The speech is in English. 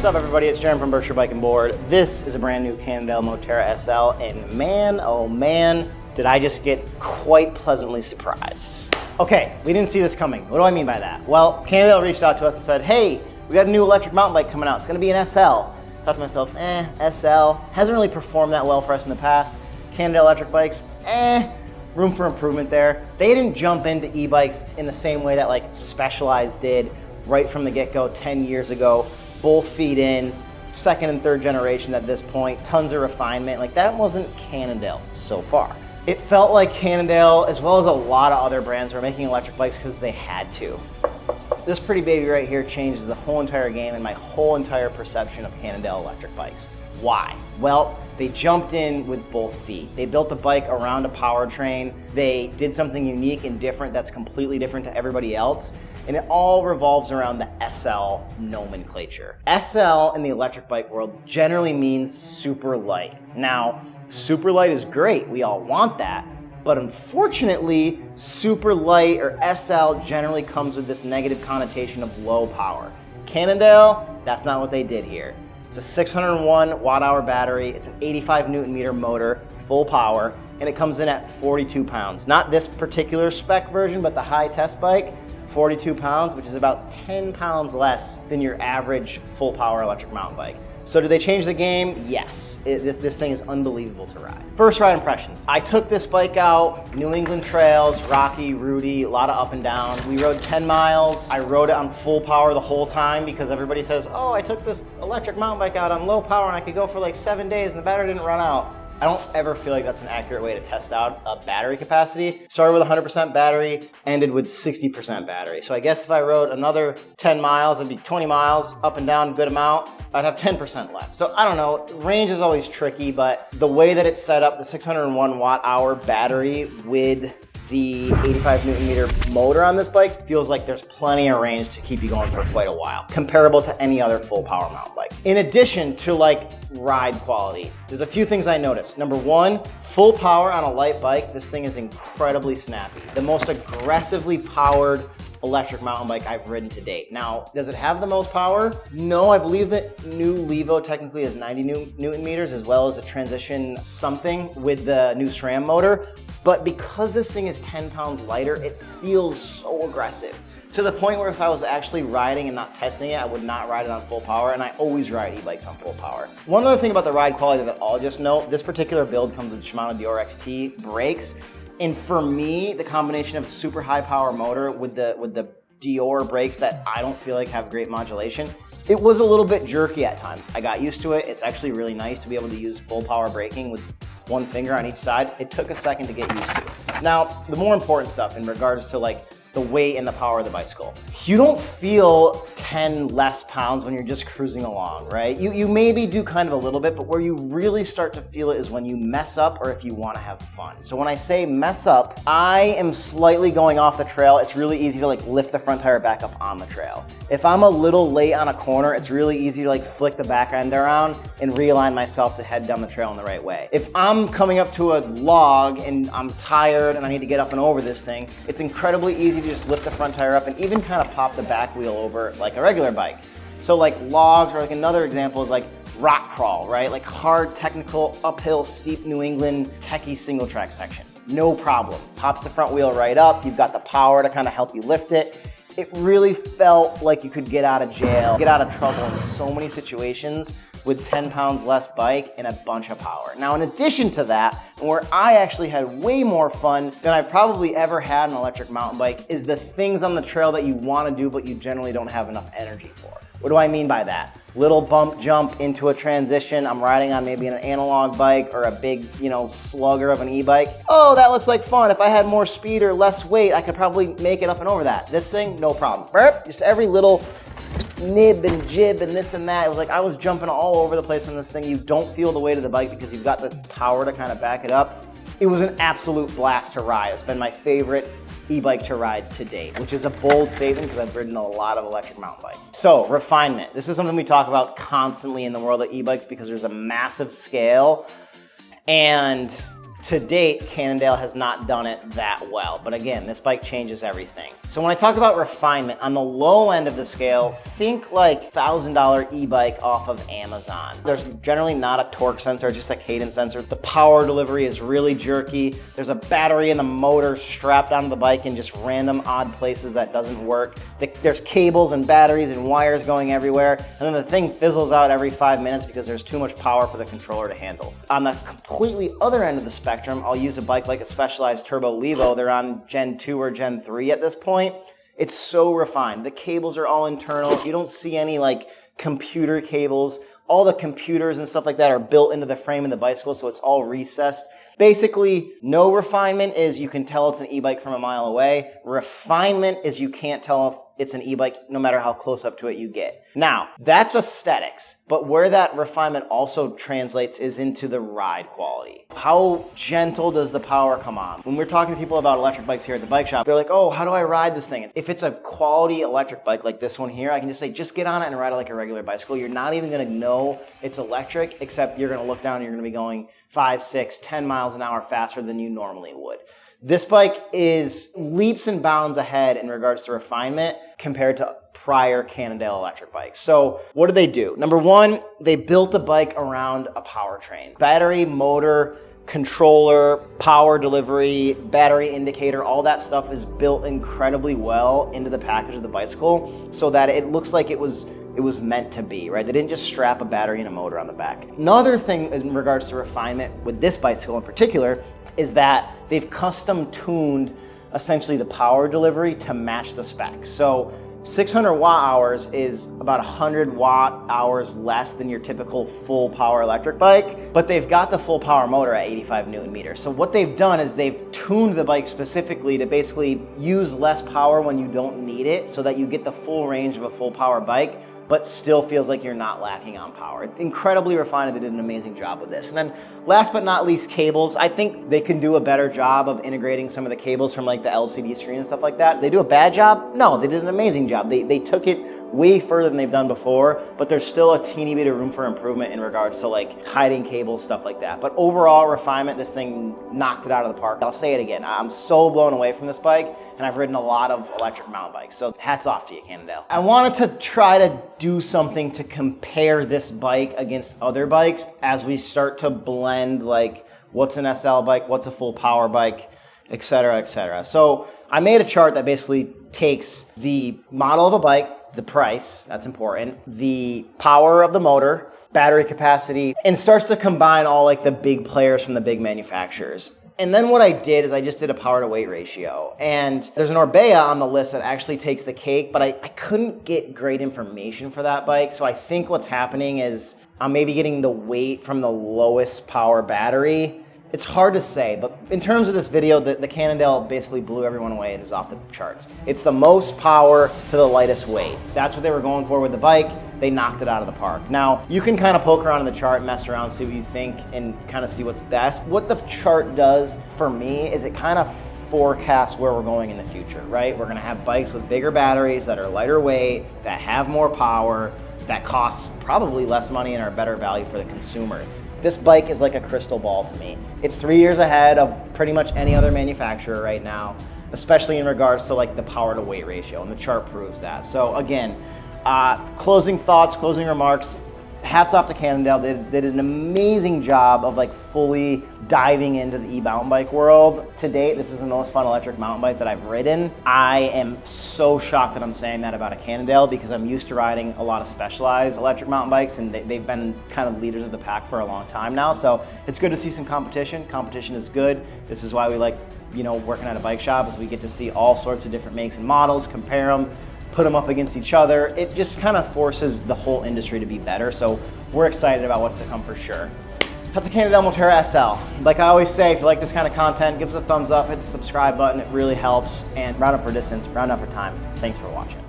up, everybody? It's Jeremy from Berkshire Bike and Board. This is a brand new Cannondale Moterra SL, and man, oh man, did I just get quite pleasantly surprised. Okay, we didn't see this coming. What do I mean by that? Well, Cannondale reached out to us and said, hey, we got a new electric mountain bike coming out. It's gonna be an SL. Thought to myself, SL. Hasn't really performed that well for us in the past. Cannondale electric bikes, room for improvement there. They didn't jump into e-bikes in the same way that like Specialized did right from the get-go 10 years ago. Both feet in, second and third generation at this point, tons of refinement. Like that wasn't Cannondale so far. It felt like Cannondale, as well as a lot of other brands, were making electric bikes because they had to. This pretty baby right here changes the whole entire game and my whole entire perception of Cannondale electric bikes. Why? Well, they jumped in with both feet. They built the bike around a powertrain. They did something unique and different that's completely different to everybody else. And it all revolves around the SL nomenclature. SL in the electric bike world generally means super light. Now, super light is great. We all want that. But unfortunately, super light or SL generally comes with this negative connotation of low power. Cannondale, that's not what they did here. It's a 601 watt-hour battery. It's an 85 Newton-meter motor, full power, and it comes in at 42 pounds. Not this particular spec version, but the high test bike, 42 pounds, which is about 10 pounds less than your average full power electric mountain bike. So did they change the game? Yes. This thing is unbelievable to ride. First ride impressions. I took this bike out, New England trails, rocky, rooty, a lot of up and down. We rode 10 miles. I rode it on full power the whole time because everybody says, oh, I took this electric mountain bike out on low power and I could go for like 7 days and the battery didn't run out. I don't ever feel like that's an accurate way to test out a battery capacity. Started with 100% battery, ended with 60% battery. So I guess if I rode another 10 miles, it'd be 20 miles, up and down, good amount, I'd have 10% left. So I don't know, range is always tricky, but the way that it's set up, the 601 watt-hour battery with the 85 Newton-meter motor on this bike feels like there's plenty of range to keep you going for quite a while, comparable to any other full power mountain bike. In addition to like ride quality, there's a few things I noticed. Number one, full power on a light bike, this thing is incredibly snappy. The most aggressively powered electric mountain bike I've ridden to date. Now, does it have the most power? No, I believe that new Levo technically is 90 Newton meters as well as a transition something with the new SRAM motor. But because this thing is 10 pounds lighter, it feels so aggressive. To the point where if I was actually riding and not testing it, I would not ride it on full power, and I always ride e-bikes on full power. One other thing about the ride quality that I'll just note, this particular build comes with Shimano Dior XT brakes. And for me, the combination of super high power motor with the Dior brakes that I don't feel like have great modulation, it was a little bit jerky at times. I got used to it. It's actually really nice to be able to use full power braking with one finger on each side. It took a second to get used to. Now, the more important stuff in regards to like the weight and the power of the bicycle. You don't feel 10 less pounds when you're just cruising along, right? You maybe do kind of a little bit, but where you really start to feel it is when you mess up or if you want to have fun. So when I say mess up, I am slightly going off the trail. It's really easy to like lift the front tire back up on the trail. If I'm a little late on a corner, it's really easy to like flick the back end around and realign myself to head down the trail in the right way. If I'm coming up to a log and I'm tired and I need to get up and over this thing, it's incredibly easy to just lift the front tire up and even kind of pop the back wheel over like a regular bike. So like logs, or like another example is like rock crawl, right? Like hard, technical, uphill, steep New England techie single track section. No problem. Pops the front wheel right up. You've got the power to kind of help you lift it. It really felt like you could get out of jail, get out of trouble in so many situations with 10 pounds less bike and a bunch of power. Now, in addition to that, and where I actually had way more fun than I probably ever had an electric mountain bike, is the things on the trail that you want to do, but you generally don't have enough energy for. What do I mean by that? Little bump jump into a transition. I'm riding on maybe an analog bike or a big, slugger of an e-bike. Oh, that looks like fun. If I had more speed or less weight, I could probably make it up and over that. This thing, no problem. Just every little nib and jib and this and that. It was like I was jumping all over the place on this thing. You don't feel the weight of the bike because you've got the power to kind of back it up. It was an absolute blast to ride. It's been my favorite e-bike to ride to date, which is a bold statement because I've ridden a lot of electric mountain bikes. So, refinement. This is something we talk about constantly in the world of e-bikes because there's a massive scale and To date, Cannondale has not done it that well. But again, this bike changes everything. So when I talk about refinement, on the low end of the scale, think like $1,000 e-bike off of Amazon. There's generally not a torque sensor, just a cadence sensor. The power delivery is really jerky. There's a battery in the motor strapped onto the bike in just random odd places that doesn't work. There's cables and batteries and wires going everywhere. And then the thing fizzles out every 5 minutes because there's too much power for the controller to handle. On the completely other end of the spectrum, I'll use a bike like a Specialized Turbo Levo. They're on Gen 2 or Gen 3 at this point. It's so refined. The cables are all internal. You don't see any like computer cables. All the computers and stuff like that are built into the frame of the bicycle, so it's all recessed. Basically, no refinement is you can tell it's an e-bike from a mile away. Refinement is you can't tell if it's an e-bike no matter how close up to it you get. Now, that's aesthetics, but where that refinement also translates is into the ride quality. How gentle does the power come on? When we're talking to people about electric bikes here at the bike shop, they're like, oh, how do I ride this thing? If it's a quality electric bike like this one here, I can just say, just get on it and ride it like a regular bicycle. You're not even gonna know it's electric, except you're gonna look down and you're gonna be going 5, 6, 10 miles an hour faster than you normally would. This bike is leaps and bounds ahead in regards to refinement compared to prior Cannondale electric bikes. So what did they do? Number one, they built a bike around a powertrain. Battery, motor, controller, power delivery, battery indicator, all that stuff is built incredibly well into the package of the bicycle so that it looks like it was meant to be, right? They didn't just strap a battery and a motor on the back. Another thing in regards to refinement with this bicycle in particular is that they've custom tuned essentially the power delivery to match the specs. So 600 watt hours is about 100 watt hours less than your typical full power electric bike, but they've got the full power motor at 85 Newton meters. So what they've done is they've tuned the bike specifically to basically use less power when you don't need it so that you get the full range of a full power bike, but still feels like you're not lacking on power. It's incredibly refined. They did an amazing job with this. And then last but not least, cables. I think they can do a better job of integrating some of the cables from like the LCD screen and stuff like that. They do a bad job? No, they did an amazing job. They took it way further than they've done before, but there's still a teeny bit of room for improvement in regards to like hiding cables, stuff like that. But overall refinement, this thing knocked it out of the park. I'll say it again, I'm so blown away from this bike, and I've ridden a lot of electric mountain bikes. So hats off to you, Cannondale. I wanted to try to do something to compare this bike against other bikes as we start to blend like what's an SL bike, what's a full power bike, et cetera, et cetera. So I made a chart that basically takes the model of a bike, the price, that's important, the power of the motor, battery capacity, and starts to combine all like the big players from the big manufacturers. And then what I did is I just did a power to weight ratio. And there's an Orbea on the list that actually takes the cake, but I couldn't get great information for that bike. So I think what's happening is I'm maybe getting the weight from the lowest power battery. It's hard to say, but in terms of this video, the Cannondale basically blew everyone away and is off the charts. It's the most power to the lightest weight. That's what they were going for with the bike. They knocked it out of the park. Now, you can kind of poke around in the chart, mess around, see what you think, and kind of see what's best. What the chart does for me is it kind of forecasts where we're going in the future, right? We're gonna have bikes with bigger batteries that are lighter weight, that have more power, that costs probably less money and are better value for the consumer. This bike is like a crystal ball to me. It's 3 years ahead of pretty much any other manufacturer right now, especially in regards to like the power to weight ratio, and the chart proves that. So again, closing thoughts, closing remarks, hats off to Cannondale. They did an amazing job of like fully diving into the e-mountain bike world. To date, this is the most fun electric mountain bike that I've ridden. I am so shocked that I'm saying that about a Cannondale because I'm used to riding a lot of Specialized electric mountain bikes, and they've been kind of leaders of the pack for a long time now. So it's good to see some competition. Competition is good. This is why we like, you know, working at a bike shop, is we get to see all sorts of different makes and models, compare them, put them up against each other. It just kind of forces the whole industry to be better. So we're excited about what's to come for sure. That's a Cannondale Moterra SL. Like I always say, if you like this kind of content, give us a thumbs up, hit the subscribe button. It really helps. And round up for distance, round up for time. Thanks for watching.